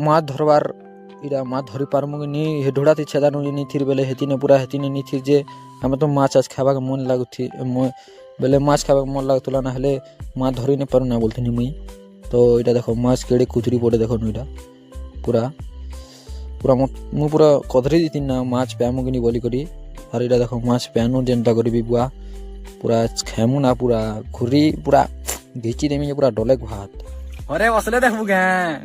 ମାଛ ଧରବାର୍ ଇଟା ମାଛ ଧରି ପାରମୁ କି ନି ହେ ଢୋଡ଼ାଥି ଛେଦାନୁ ଯେ ନିଥିର୍ ବେଲେ ହେତିନେ ପୁରା ହେତିନେ ନିଥିର୍ ଯେ ଆମେ ତ ମାଛ ଆଜ ଖାଇବାକେ ମନ୍ ଲାଗୁଥି ବେଲେ ମାଛ ଖାଇବାକେ ମନ୍ ଲାଗୁଥିଲା ନା ହେଲେ ମାଛ ଧରି ନାଇଁ ପାରୁନା ବୋଲଥିନି ମୁଇଁ। ତ ଇଟା ଦେଖ ମାଛ କେଡ଼େ କୁଚୁରି ପଡ଼େ ଦେଖନୁ ଇଟା ପୁରା ପୁରା ମୁଁ ପୁରା କଧରି ଦେଇଥିନି ନା ମାଛ ପାଏମୁ କି ନି ବୋଲିକରି। ଆର୍ ଇଟା ଦେଖ ମାଛ ପାଏନୁ ଯେନ୍ଟା କରିବି ବୁଆ ପୁରା ଖାଏମୁ না পুরা ঘুরি পুরা ঘিচি দেমি যে পুরা ডলে ভাত। ঘরে বসলে দেখবু কে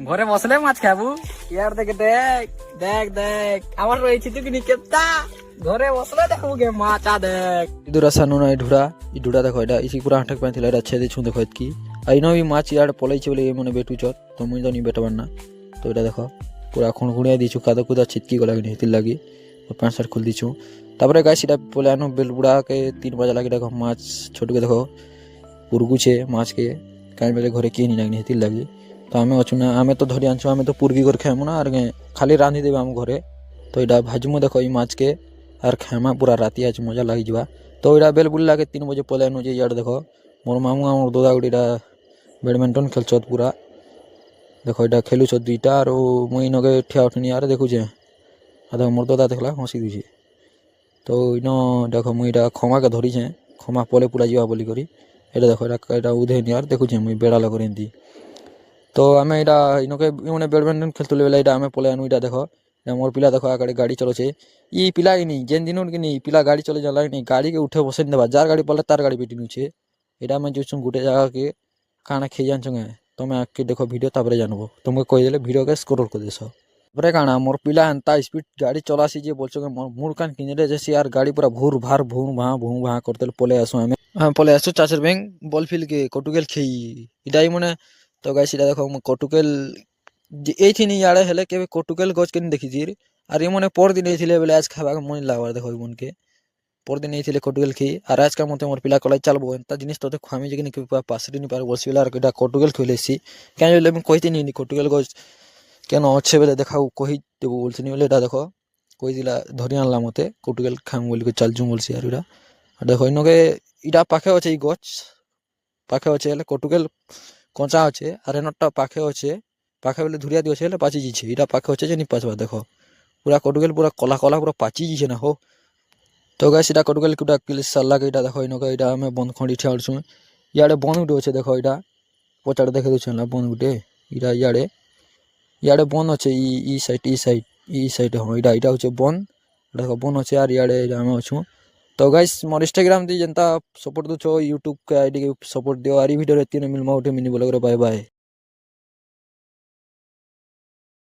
ঘরে বসলে মাছ খাবু ইয়ার দেখে দেখ দেখ দেখ আমার রয়েছে তুই কিনি কেতা ঘরে বসলে দেখবু কে মাছ দেখ ইদুরা সানু না ই ঢুড়া দেখো এটা ইসি পুরা হাঁটক পাইଥିଲା এটা ছেদে ছুঁ দেখো এতকি আর ইনো বি মাছ ইয়াড়ে পলাইছে বলে মানে বেটুছ তো মুই তো নি বেটবার না। তো এটা দেখো পুরা খুঁড়খুঁড়িয়া দিছু কাদা কুদা ছিটকি গলা কি হেতির লাগি প্যান্ট শার্ট খুল দিছু। তারপরে গাছ এটা পলে আনো বেলবুড়াকে 3 বাজা লাগি দেখো মাছ ছোটকে দেখো পুরগুছে মাছকে কাই বেলে ঘরে কিয়ে নি লাগনি হেতির লাগি। তো আমি অছু না আমি তো ধরি আনছু আমি তো পুরগি করে খাইমু না আর খালি রাঁধি দেবে আম ঘরে। তো এটা ভাজমু দেখো এই মাছকে আর খাইমা পুরা রাতি আজ মজা লাগিযা। তো এটা বেলবুড়াকে 3 বজে পলে আনু যে ইয়ার দেখো মোর মামু আমার দাদা গুড়ি এটা ব্যাডমিন্টন খেলছত পুরা দেখো এটা খেলুছ দুইটা আর মুই নগে ঠিয়া উঠিনি আর দেখুছে আর দেখো মোর দাদা দেখলা হসি দিছে। তো ইনো দেখো মুই এটা ক্ষমাকে ধরিছে ক্ষমা পলে পুরা যাওয়া বলি করি এটা দেখো এটা উধেনি আর দেখুছে মুই বেড়া করে এমতি। তো আমি এটা ইনকে মানে ব্যাডমিন্টন খেলতুলে বেলা এটা আমি পলে আনু এটা দেখো মোর পিলা দেখো আগে গাড়ি চলছে ই পিলা কিনি যেন দিন কিনি পিলা গাড়ি চলে যালানি গাড়িকে উঠে বসে দেবা যার গাড়ি পড়লে তার গাড়ি বেটি নুছে। এটা আমি যাচ্ছু গোটে জায়গাকে কাଣା খেয়ে জানছ তুমি আগে দেখো ভিডিও তারপরে জানবো তোমাকে কইদেলে ভিডিওকে স্ক্রল করে দেশ। তারপরে কাଣା মোর পিলা এন্তা স্পিড গাড়ি চলাসি যে বলছো মুর কান কিনে যাচ্ছি আর গাড়ি পুরা ভুর ভার ভুঁ ভাঁ করতে পলে আসো আমি পলে আসো চাষের ব্যাংক বল ফিলকে কটুকেল খেই এটাই মনে। তো গাই সেটা দেখো কটুকেল এইথিনি ইয়াড়ে হেলে কেবে কটুকেল গছ কিনে দেখিছি আর মনে পরদিন এইছিলে বেলে আজ খাবাকে মন লাগবার দেখো মনকে পরদিন এইছিলে কটুকেল খেই আর আজকাল মতে মোর পিলা কলাই চালবো এন্তা জিনিস তোতে খামি যে কিনা পাশে নি পারে বসিলা আর এটা কটুকেল খুলেছি কেন বলে আমি কইতে নি কটুকেল গছ কেন অছে বেলে দেখাও কহি দেবো বলছিনি বলে এটা দেখো কই দিলা ধরি আনলাম মতে কটুকেল খাম বলি চালছু বলছি আর এটা আর দেখো ইনকে ইটা পাখে আছে এই গছ পাখে আছে হেলে কটুকেল কঁচা আছে আর এনরটা পাখে আছে পাখে বলে ধুরিয়া দিয়েছে হেলে পাচি যাচ্ছে এটা পাখে হচ্ছে যে নি পাচবা দেখো পুরা কটুকেল পুরা কলা কলা পুরা পাচি যাচ্ছে না হো। তো গাই সেটা কটুকেল কুটা কিলিস সারলাকে এটা দেখো ইনকে এটা আমি বন্ধ খন্ডি ঠিয়াড়ছু ইয়াড়ে বন্ধ গুটে আছে দেখো এটা পচাড়ে দেখে দিচ্ছ না বন্ধ গুটে এটা ইয়াড়ে বন আছে ই সাইড হ্যাঁ এটা হচ্ছে বন দেখো বন আছে আর ইয়াড়ে আমি অছু। তো গাইস মোর ইনস্টাগ্রাম দিয়ে যেনতা সপোর্ট দুছো यूट्यूब के आईडी के सपोर्ट दियो আর এই ভিডিওরে 3 মিলমা উঠে মিনি বলে বাই বাই।